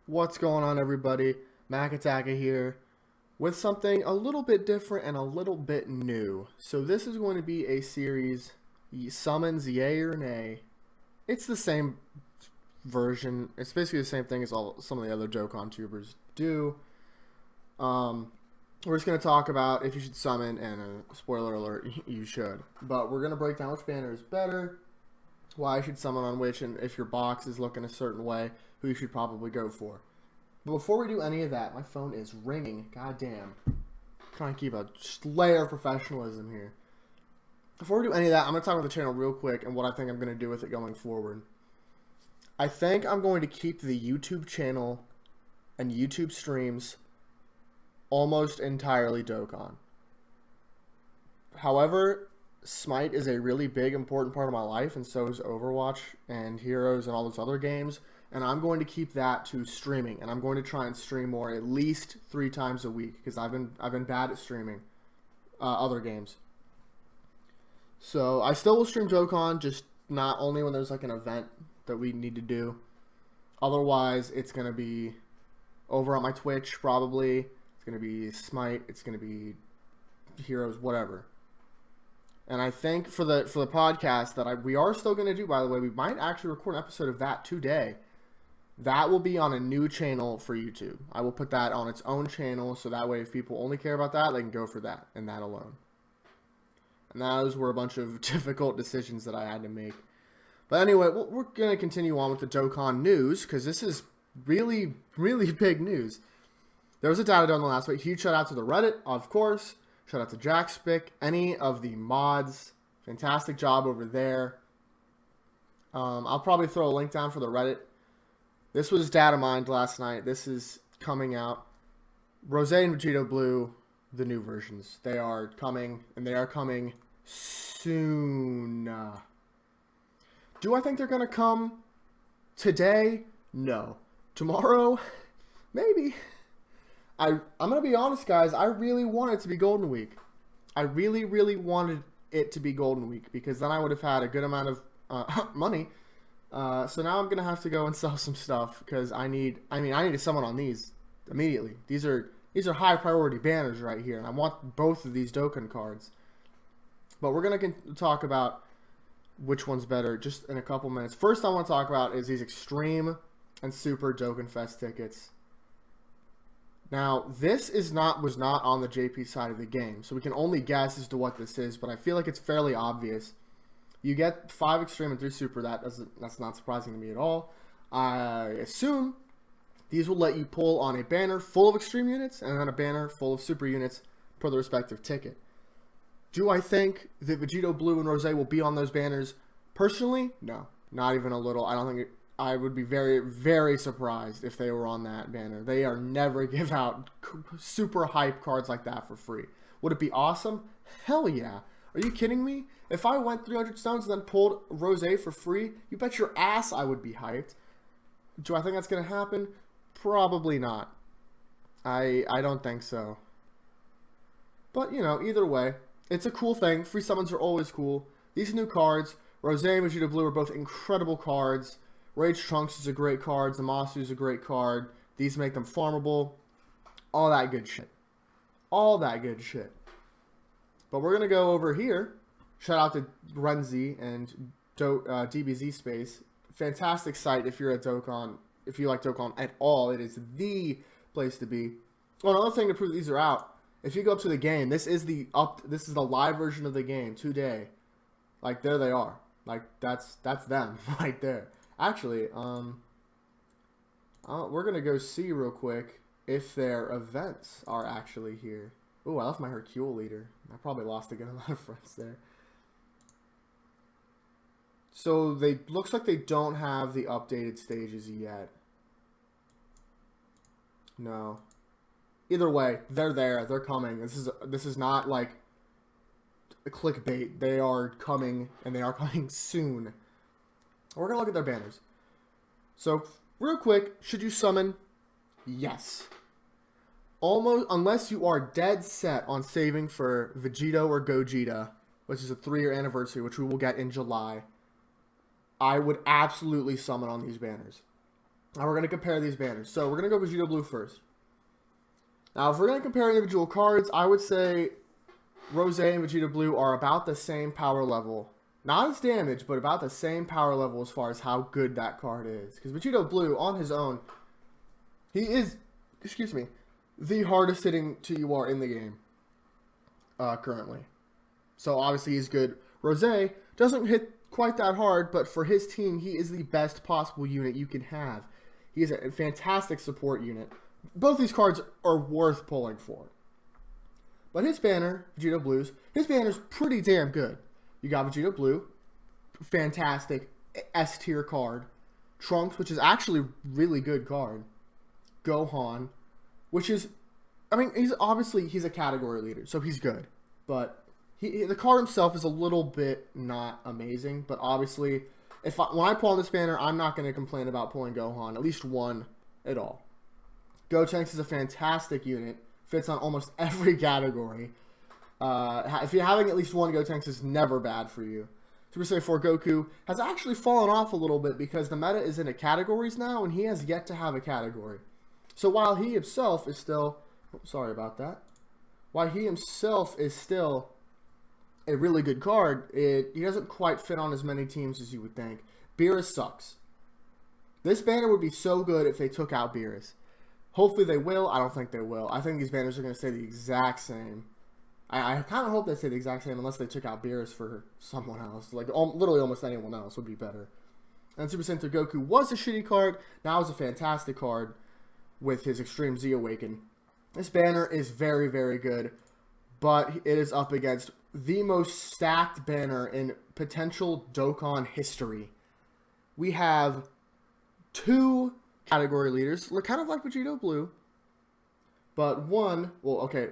What's going on, everybody? Macattacka here with something a little bit different and a little bit new. So this is going to be a series, Summons Yay or Nay. It's the same version. It's basically the same thing as some of the other Dokkan tubers do. We're just going to talk about if you should summon, and spoiler alert, you should. But we're going to break down which banner is better, why you should summon on which, and if your box is looking a certain way, who you should probably go for. But before we do any of that, my phone is ringing. Goddamn. Trying to keep a layer of professionalism here. Before we do any of that, I'm going to talk about the channel real quick and what I think I'm going to do with it going forward. I think I'm going to keep the YouTube channel and YouTube streams almost entirely Dokkan. However, Smite is a really big, important part of my life, and so is Overwatch and Heroes and all those other games. And I'm going to keep that to streaming, and I'm going to try and stream more, at least 3 times a week, because I've been bad at streaming other games. So I still will stream Dokkan, just not only when there's like an event that we need to do. Otherwise, it's gonna be over on my Twitch probably. It's gonna be Smite. It's gonna be Heroes, whatever. And I think for the podcast that we are still gonna do, by the way, we might actually record an episode of that today. That will be on a new channel for YouTube. I will put that on its own channel, so that way if people only care about that, they can go for that and that alone. And those were a bunch of difficult decisions that I had to make. But anyway, we're going to continue on with the Dokkan news, because this is really, really big news. There was a data done last week. Huge shout out to the Reddit, of course. Shout out to JackSpick, any of the mods. Fantastic job over there. I'll probably throw a link down for the Reddit. This was data mined last night. This is coming out. Rose and VEGITO Blue, the new versions. They are coming, and they are coming soon. Do I think they're going to come today? No. Tomorrow? Maybe. I'm going to be honest, guys. I really want it to be Golden Week. I really, really wanted it to be Golden Week, because then I would have had a good amount of money. So now I'm going to have to go and sell some stuff, because I need to summon on these immediately. These are high priority banners right here, and I want both of these Dokkan cards. But we're going to talk about which one's better just in a couple minutes. First I want to talk about is these Extreme and Super Dokkan Fest tickets. Now, this was not on the JP side of the game, so we can only guess as to what this is, but I feel like it's fairly obvious. You get 5 Extreme and 3 Super. That's not surprising to me at all. I assume these will let you pull on a banner full of Extreme units and then a banner full of Super units per the respective ticket. Do I think that VEGITO Blue and Rose will be on those banners? Personally, no. Not even a little. I don't think I would be very, very surprised if they were on that banner. They are never give out super hype cards like that for free. Would it be awesome? Hell yeah. Are you kidding me? If I went 300 stones and then pulled Rose for free, you bet your ass I would be hyped. Do I think that's going to happen? Probably not. I don't think so. But, you know, either way, it's a cool thing. Free summons are always cool. These new cards, Rose and VEGITO Blue, are both incredible cards. Rage Trunks is a great card. Zamasu is a great card. These make them farmable. All that good shit. All that good shit. But we're going to go over here. Shout out to Renzi and DBZ Space. Fantastic site if you're a Dokkan. If you like Dokkan at all, it is the place to be. Oh, another thing to prove these are out. If you go up to the game, this is the live version of the game today. Like, there they are. Like, that's them right there. Actually, we're going to go see real quick if their events are actually here. Ooh, I left my Hercule leader. I probably lost a good amount of friends there. So looks like they don't have the updated stages yet. No. Either way, they're there. They're coming. This is not like a clickbait. They are coming, and they are coming soon. We're gonna look at their banners. So real quick, should you summon? Yes. Almost, unless you are dead set on saving for VEGITO or Gogeta, which is a 3-year anniversary, which we will get in July, I would absolutely summon on these banners. Now we're going to compare these banners. So we're going to go VEGITO Blue first. Now, if we're going to compare individual cards, I would say Rose and VEGITO Blue are about the same power level. Not as damage, but about the same power level as far as how good that card is. Because VEGITO Blue, on his own, he is, excuse me, the hardest hitting TUR in the game currently. So obviously he's good. Rose doesn't hit quite that hard, but for his team, he is the best possible unit you can have. He is a fantastic support unit. Both these cards are worth pulling for. But his banner, VEGITO Blue's, his banner's pretty damn good. You got VEGITO Blue, fantastic S tier card. Trunks, which is actually a really good card. Gohan, which is, I mean, he's a category leader, so he's good. But the card himself is a little bit not amazing. But obviously, when I pull on this banner, I'm not going to complain about pulling Gohan, at least one at all. Gotenks is a fantastic unit. Fits on almost every category. If you're having at least one Gotenks is never bad for you. Super Saiyan 4 Goku has actually fallen off a little bit because the meta is into categories now, and he has yet to have a category. So while he himself is still... sorry about that. While he himself is still a really good card, he doesn't quite fit on as many teams as you would think. Beerus sucks. This banner would be so good if they took out Beerus. Hopefully they will. I don't think they will. I think these banners are going to stay the exact same. I kind of hope they stay the exact same unless they took out Beerus for someone else. Like, literally almost anyone else would be better. And Super Saiyan 3 Goku was a shitty card. Now is a fantastic card with his Extreme Z Awaken. This banner is very, very good. But it is up against the most stacked banner in potential Dokkan history. We have two category leaders, kind of like VEGITO Blue, but one, well, okay,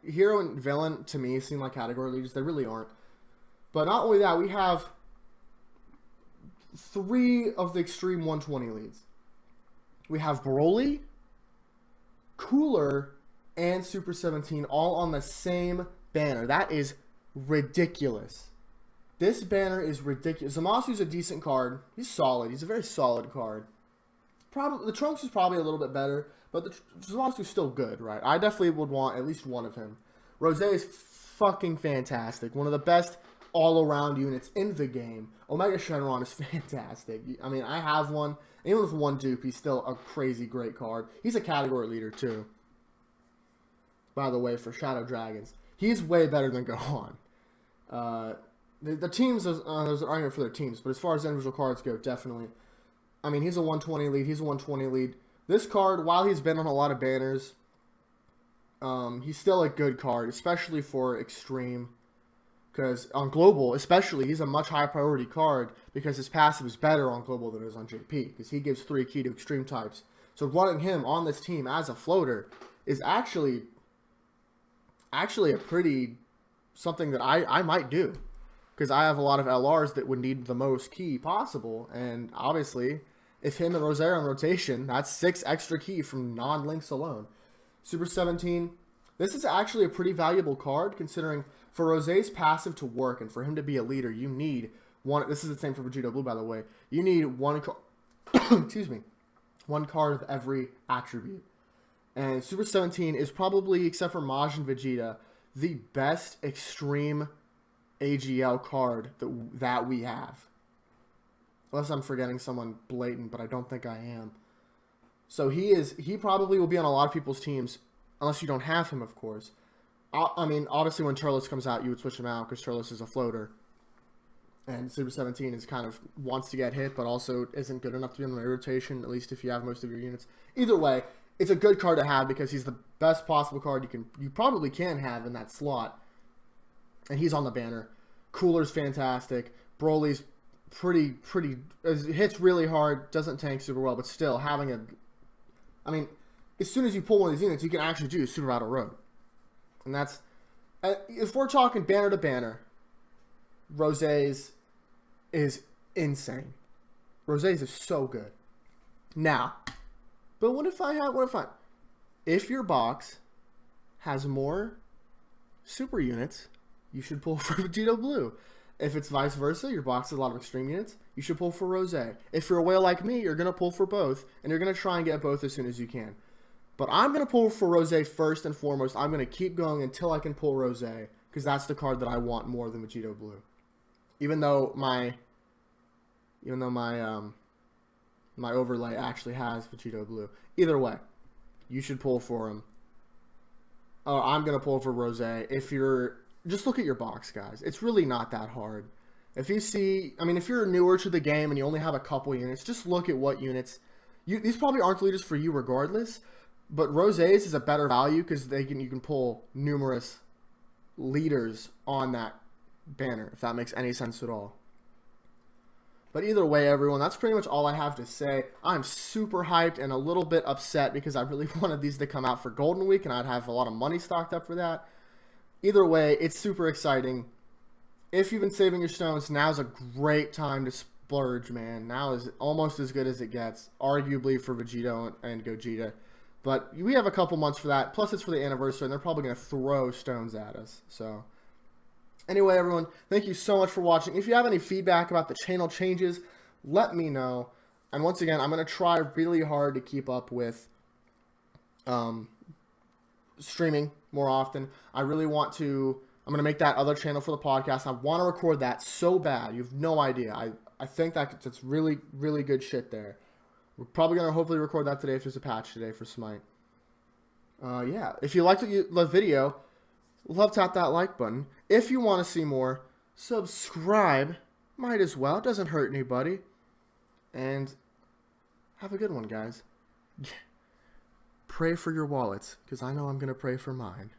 hero and villain to me seem like category leaders. They really aren't. But not only that, we have 3 of the Extreme 120 leads. We have Broly, Cooler, and Super 17 all on the same banner. That is ridiculous. This banner is ridiculous. Zamasu's a decent card. He's solid. He's a very solid card. The Trunks is probably a little bit better, but the Zamasu's still good, right? I definitely would want at least one of him. Rose is fucking fantastic. One of the best all-around units in the game. Omega Shenron is fantastic. I mean, I have one. Even with one dupe, he's still a crazy great card. He's a category leader, too. By the way, for Shadow Dragons. He's way better than Gohan. The teams, there's an argument for their teams, but as far as individual cards go, definitely. I mean, he's a 120 lead. He's a 120 lead. This card, while he's been on a lot of banners, he's still a good card, especially for Extreme. Because on Global, especially, he's a much higher priority card because his passive is better on Global than it is on JP. Because he gives 3 key to Extreme types. So running him on this team as a floater is actually a pretty... something that I might do. Because I have a lot of LRs that would need the most key possible. And obviously, if him and Rose are in rotation, that's 6 extra key from non-links alone. Super 17. This is actually a pretty valuable card, considering for Rose's passive to work and for him to be a leader, you need one. This is the same for VEGITO Blue, by the way. You need one excuse me, one card of every attribute. And Super 17 is probably, except for Majin Vegeta, the best Extreme AGL card that we have. Unless I'm forgetting someone blatant, but I don't think I am. So he probably will be on a lot of people's teams, unless you don't have him, of course. I mean, obviously when Turles comes out, you would switch him out because Turles is a floater. And Super 17 is kind of wants to get hit, but also isn't good enough to be in the rotation, at least if you have most of your units. Either way, it's a good card to have because he's the best possible card you probably can have in that slot. And he's on the banner. Cooler's fantastic. Broly's pretty hits really hard, doesn't tank super well, but still having a... I mean, as soon as you pull one of these units, you can actually do Super Battle Road. And that's... if we're talking banner to banner, Rose's is insane. Rose's is so good. Now, but if your box has more super units, you should pull for VEGITO Blue. If it's vice versa, your box has a lot of extreme units, you should pull for Rose. If you're a whale like me, you're going to pull for both, and you're going to try and get both as soon as you can. But I'm going to pull for Rose first and foremost. I'm going to keep going until I can pull Rose, because that's the card that I want more than Vegito Blue. Even though my overlay actually has Vegito Blue. Either way, you should pull for him. Oh, I'm going to pull for Rose. Just look at your box, guys. It's really not that hard. If you're newer to the game and you only have a couple units, just look at what units. These probably aren't leaders for you regardless, but Rose's is a better value because you can pull numerous leaders on that banner, if that makes any sense at all. But either way, everyone, that's pretty much all I have to say. I'm super hyped and a little bit upset because I really wanted these to come out for Golden Week and I'd have a lot of money stocked up for that. Either way, it's super exciting. If you've been saving your stones, now's a great time to splurge, man. Now is almost as good as it gets, arguably for Vegito and Gogeta. But we have a couple months for that. Plus, it's for the anniversary, and they're probably going to throw stones at us. So, anyway, everyone, thank you so much for watching. If you have any feedback about the channel changes, let me know. And once again, I'm going to try really hard to keep up with streaming more often. I'm going to make that other channel for the podcast. I want to record that so bad. You have no idea. I think that's really, really good shit there. We're probably going to hopefully record that today if there's a patch today for Smite. Yeah. If you liked the video, love to tap that like button. If you want to see more, subscribe. Might as well. It doesn't hurt anybody. And have a good one, guys. Pray for your wallets, because I know I'm going to pray for mine.